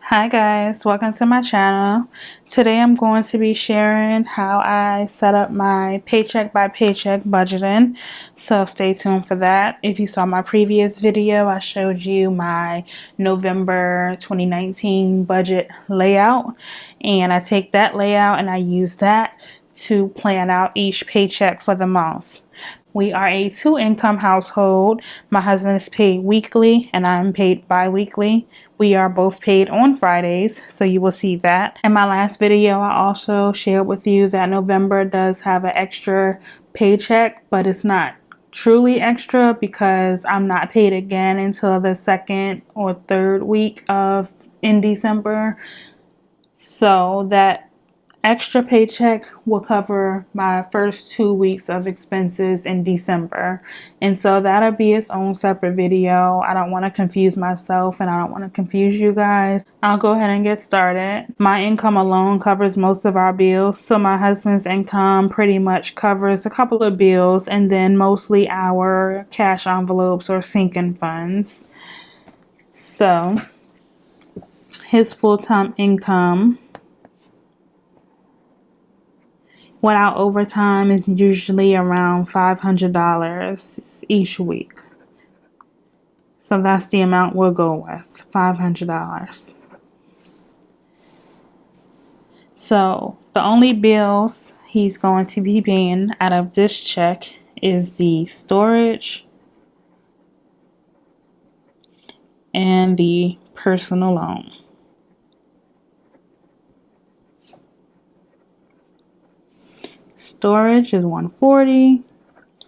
Hi guys, welcome to my channel. Today I'm going to be sharing how I set up my paycheck by paycheck budgeting, so stay tuned for that. If you saw my previous video, I showed you my November 2019 budget layout, and I take that layout and I use that to plan out each paycheck for the month. We are a two-income household. My husband is paid weekly and I'm paid bi-weekly. We are both paid on Fridays, so you will see that. In my last video, I also shared with you that November does have an extra paycheck, but it's not truly extra because I'm not paid again until the second or third week in December. So that extra paycheck will cover my first 2 weeks of expenses in December, and so that'll be its own separate video. I don't want to confuse myself and I don't want to confuse you guys. I'll go ahead and get started. My income alone covers most of our bills, so my husband's income pretty much covers a couple of bills and then mostly our cash envelopes or sinking funds. So his full-time income without overtime is usually around $500 each week. So that's the amount we'll go with, $500. So the only bills he's going to be paying out of this check is the storage and the personal loan. Storage is $140.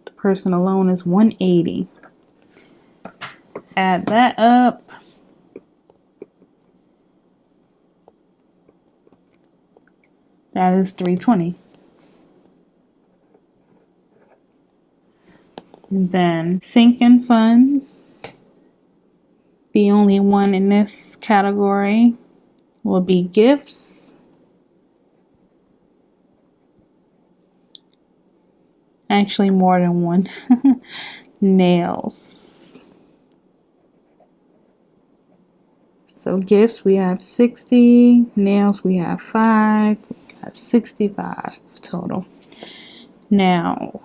The personal loan is $180. Add that up. That is $320. And then sinking funds. The only one in this category will be gifts. Actually, more than one. Nails. So gifts we have 60, nails we have 5, we got 65 total. Now,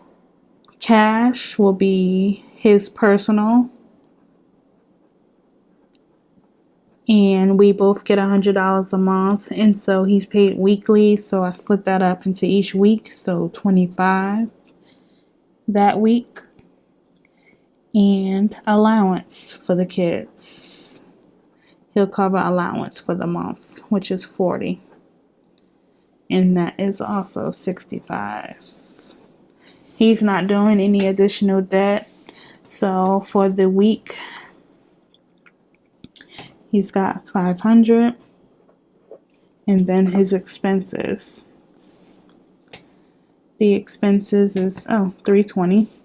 cash will be his personal, and we both get $100 a month, and so he's paid weekly, so I split that up into each week, so 25 that week. And allowance for the kids, he'll cover allowance for the month, which is 40, and that is also 65. He's not doing any additional debt, so for the week he's got 500, and then his expenses. The expenses is $320.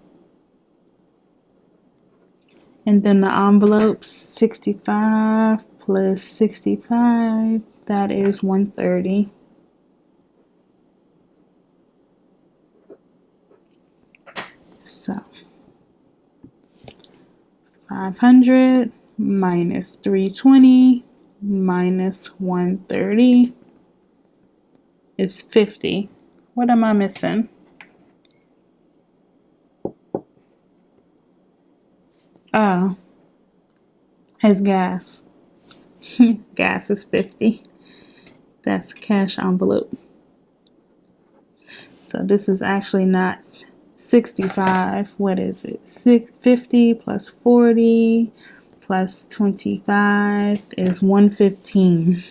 And then the envelopes, 65 plus 65, that is $130. So 500 minus 320 minus 130 is 50. What am I missing? Oh, his gas. Gas is 50. That's cash envelope. So this is actually not 65. What is it? 50 plus 40 plus 25 is 115.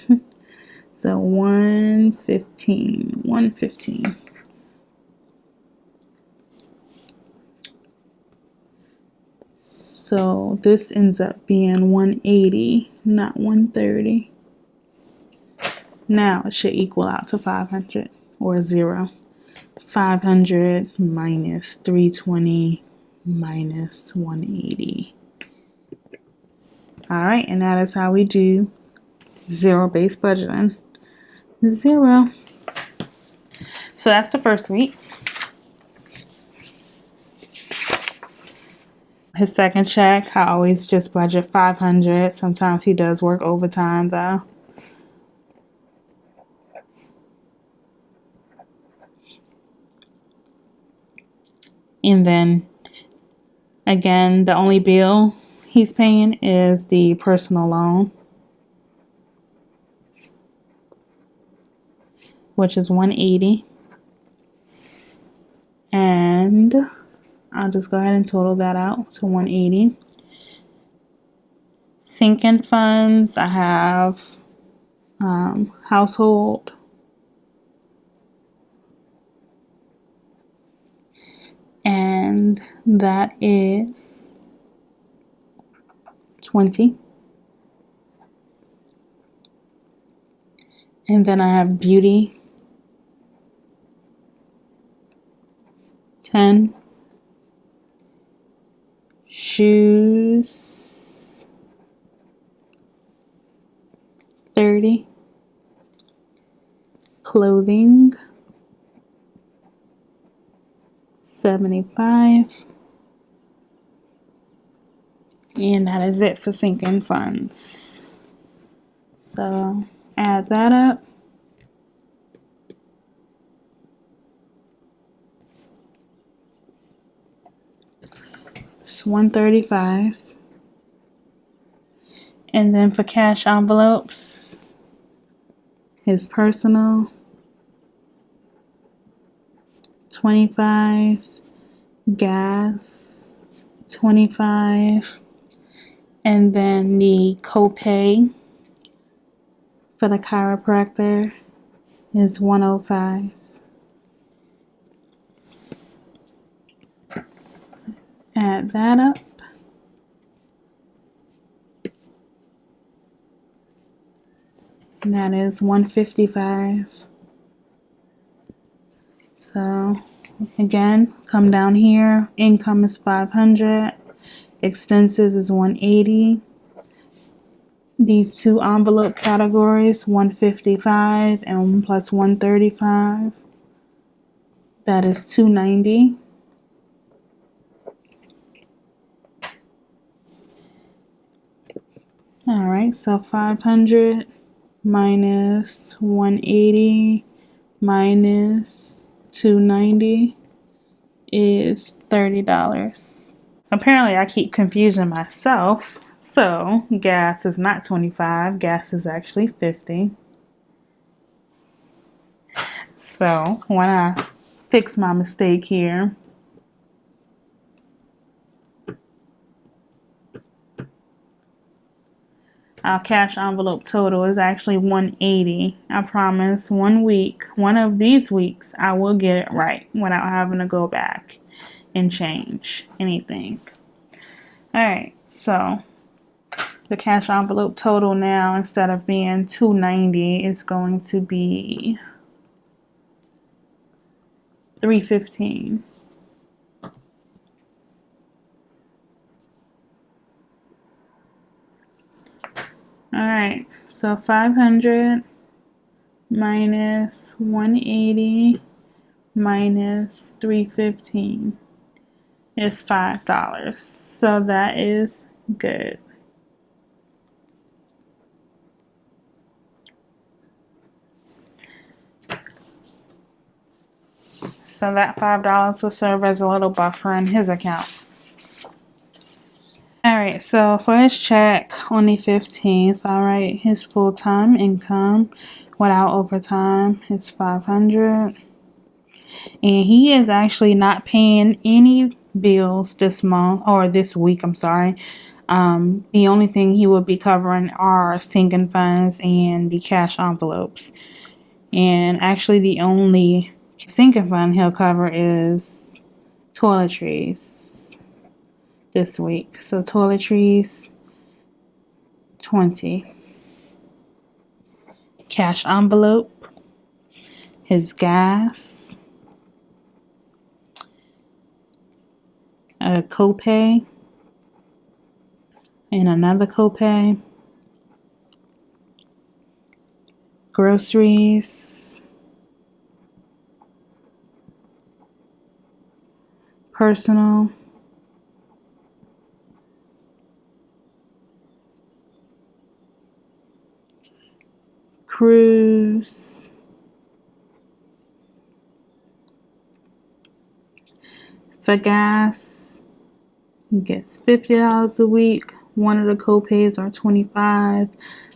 So 115. So this ends up being 180, not 130. Now it should equal out to 500 or 0. 500 minus 320 minus 180. All right, and that is how we do zero-based budgeting. 0. So that's the first week. His second check, I always just budget $500. Sometimes he does work overtime though. And then again, the only bill he's paying is the personal loan, which is $180. And I'll just go ahead and total that out to $180. Sinking funds, I have household, and that is $20. And then I have beauty, $10. Shoes, $30. Clothing, $75. And that is it for sinking funds. So add that up. It's $135. And then for cash envelopes, his personal, $25. Gas, $25. And then the copay for the chiropractor is $105. Add that up. And that is $155. So again, come down here. Income is $500. Expenses is $180. These two envelope categories, $155 and plus $135. That is $290. All right, so 500 minus 180 minus 290 is $30. Apparently, I keep confusing myself. So, gas is not 25, gas is actually 50. So, when I fix my mistake here, our cash envelope total is actually $180. I promise one of these weeks, I will get it right without having to go back and change anything. Alright, so the cash envelope total now, instead of being $290, is going to be $315. Alright, so 500 minus 180 minus 315 is $5. So that is good. So that $5 will serve as a little buffer in his account. Alright, so for his check on the 15th, alright, his full-time income without overtime is $500. And he is actually not paying any bills this month, or this week, I'm sorry. The only thing he will be covering are sinking funds and the cash envelopes. And actually the only sinking fund he'll cover is toiletries this week. So toiletries, $20. Cash envelope, his gas, a copay, and another copay, groceries, personal, cruise, For gas, he gets $50 a week. One of the copays are $25.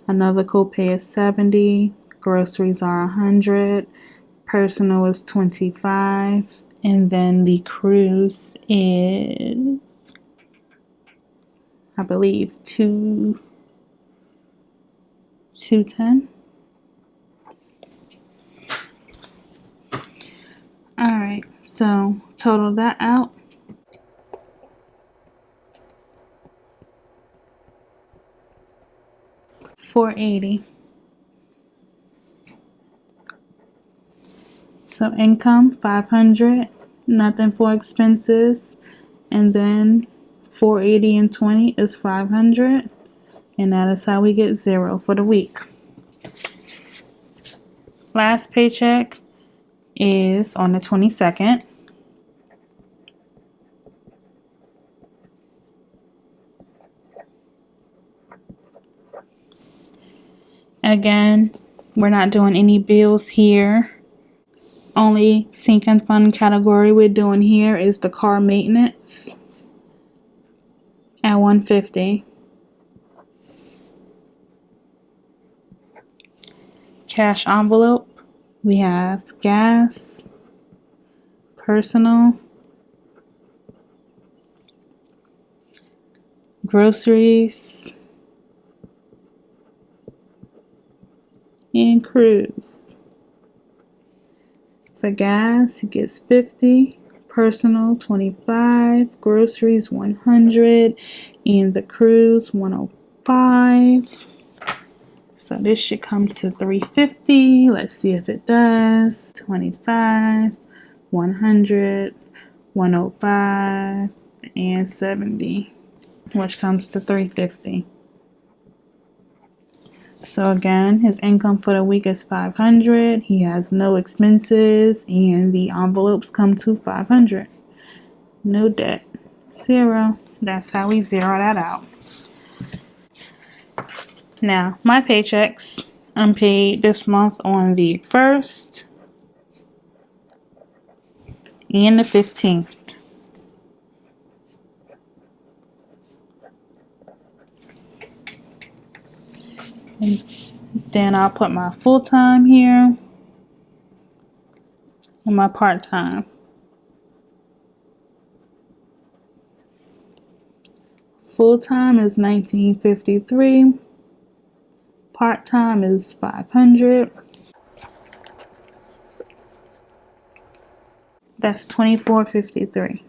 Another copay is $70. Groceries are $100. Personal is $25. And then the cruise is, I believe, $210. Alright, so total that out. $480. So income $500, nothing for expenses, and then 480 and 20 is 500, and that is how we get zero for the week. Last paycheck is on the 22nd. Again, we're not doing any bills here. Only sinking fund category we're doing here is the car maintenance at $150. Cash envelope, we have gas, personal, groceries, and cruise. For gas, he gets $50, personal $25, groceries $100, and the cruise $105. So this should come to $350. Let's see if it does. 25, 100, 105, and 70, which comes to $350. So again, his income for the week is $500. He has no expenses, and the envelopes come to $500. No debt. Zero. That's how we zero that out. Now, my paychecks. I'm paid this month on the 1st and the 15th. And then I'll put my full-time here and my part-time. Full-time is $19.53. Part-time is $500. That's $24.53.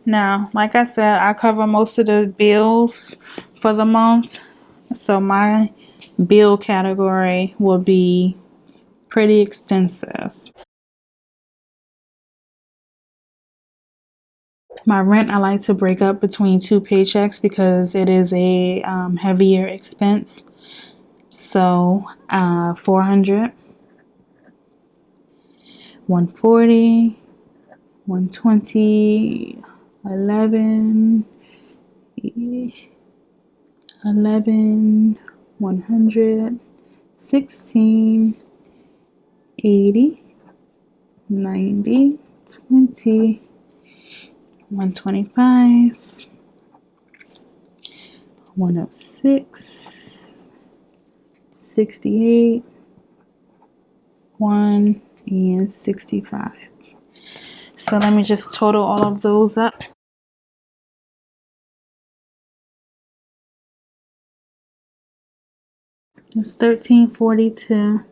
Now, like I said, I cover most of the bills for the month. So my bill category will be pretty extensive. My rent, I like to break up between two paychecks because it is a heavier expense. So 400, 140, 120, 11, 11, 100, 16, 80, 90, 20, 125, 106, 68, 1, and 65. So let me just total all of those up. It's $13.42.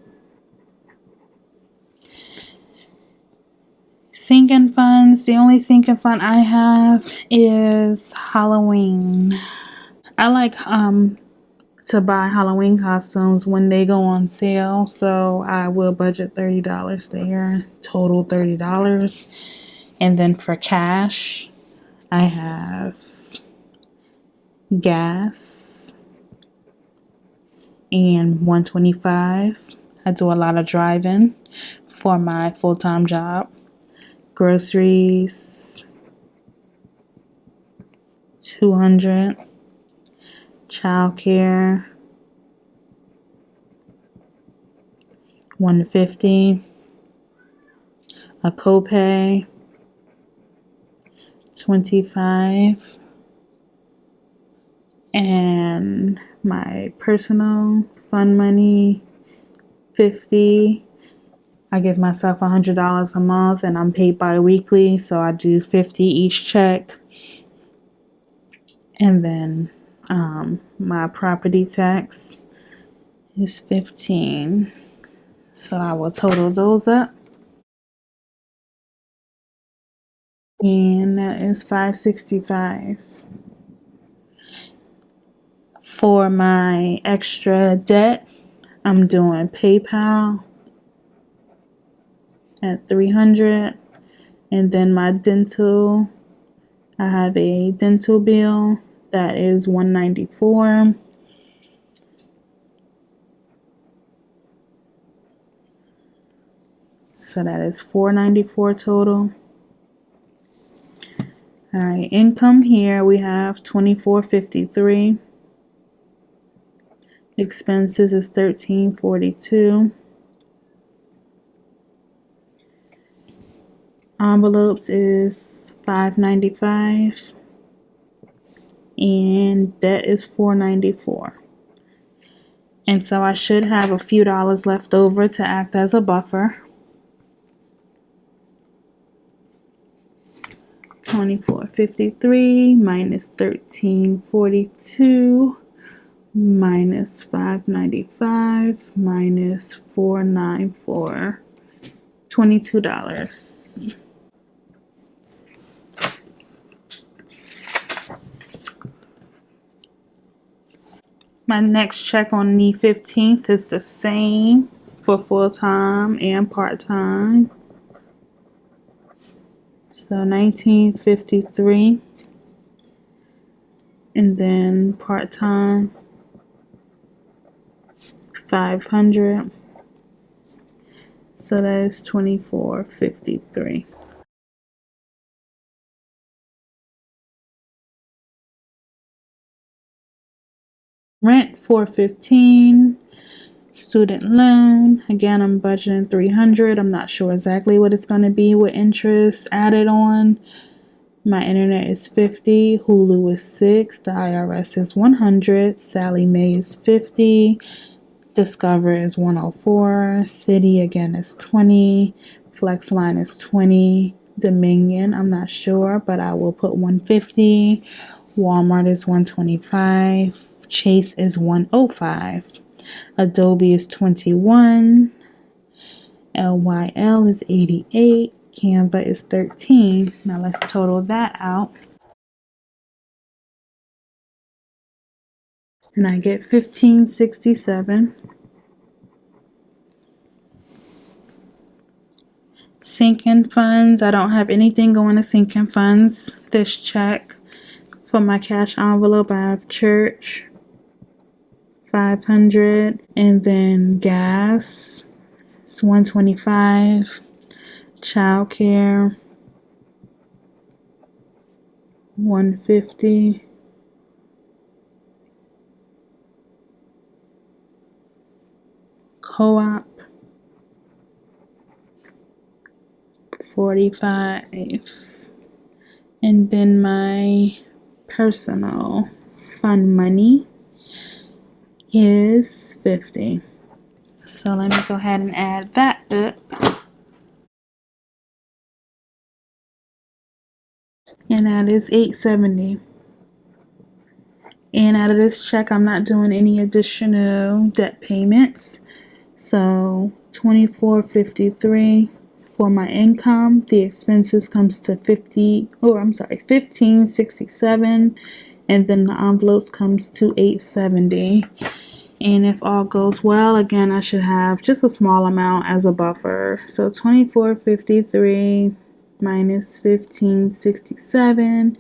Sinking funds. The only sinking fund I have is Halloween. I like to buy Halloween costumes when they go on sale, so I will budget $30 there. Total $30. And then for cash, I have gas and $125. I do a lot of driving for my full-time job. Groceries $200. Childcare $150. a copay, $25, and my personal fund money, $50. I give myself $100 a month, and I'm paid bi-weekly, so I do $50 each check. And then my property tax is $15. So I will total those up. And that is $565. For my extra debt, I'm doing PayPal at $300. And then my dental, I have a dental bill that is $194. So that is $494 total. All right, income here we have $24.53. Expenses is $13.42. Envelopes is $5.95. And debt is $4.94. And so I should have a few dollars left over to act as a buffer. $24.53 minus $13.42 minus $5.95 minus $4.94, $22. My next check on the 15th is the same for full-time and part-time. So $19.53, and then part-time $500. So that is $24.53. Rent $415. Student loan, again, I'm budgeting $300. I'm not sure exactly what it's going to be with interest added on. My internet is $50. Hulu is $6. The IRS is $100. Sally Mae is $50. Discover is $104. City again is $20. Flexline is $20. Dominion, I'm not sure, but I will put $150. Walmart is $125. Chase is $105. Adobe is $21. LYL is $88. Canva is $13. Now let's total that out. And I get $15.67. Sinking funds, I don't have anything going to sinking funds this check. For my cash envelope, I have church, $500, and then gas, it's $125. Childcare, $150. Co-op, $45. And then my personal fund money is $50. So let me go ahead and add that up. And that is $870. And out of this check, I'm not doing any additional debt payments. So $24.53 for my income. The expenses comes to $15.67, and then the envelopes comes to $870. And if all goes well, again, I should have just a small amount as a buffer. So $24.53 minus $15.67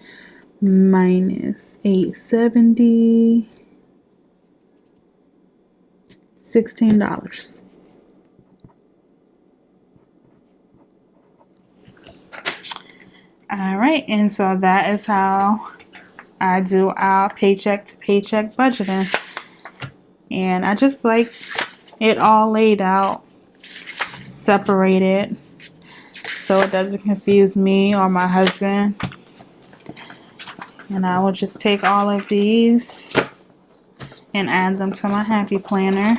minus $870, $16. All right, and so that is how I do our paycheck to paycheck budgeting. And I just like it all laid out, separated, so it doesn't confuse me or my husband. And I will just take all of these and add them to my happy planner.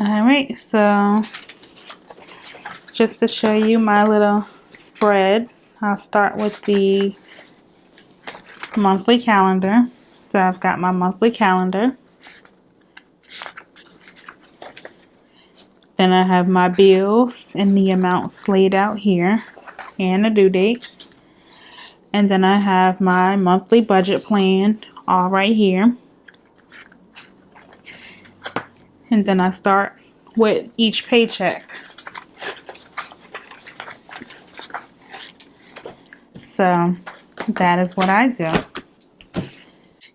Alright, so just to show you my little spread, I'll start with the monthly calendar. So I've got my monthly calendar. Then I have my bills and the amounts laid out here and the due dates. And then I have my monthly budget plan all right here. And then I start with each paycheck. So that is what I do.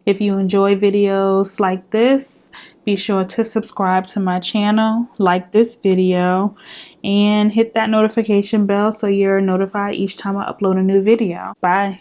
If you enjoy videos like this, be sure to subscribe to my channel, like this video, and hit that notification bell so you're notified each time I upload a new video. Bye.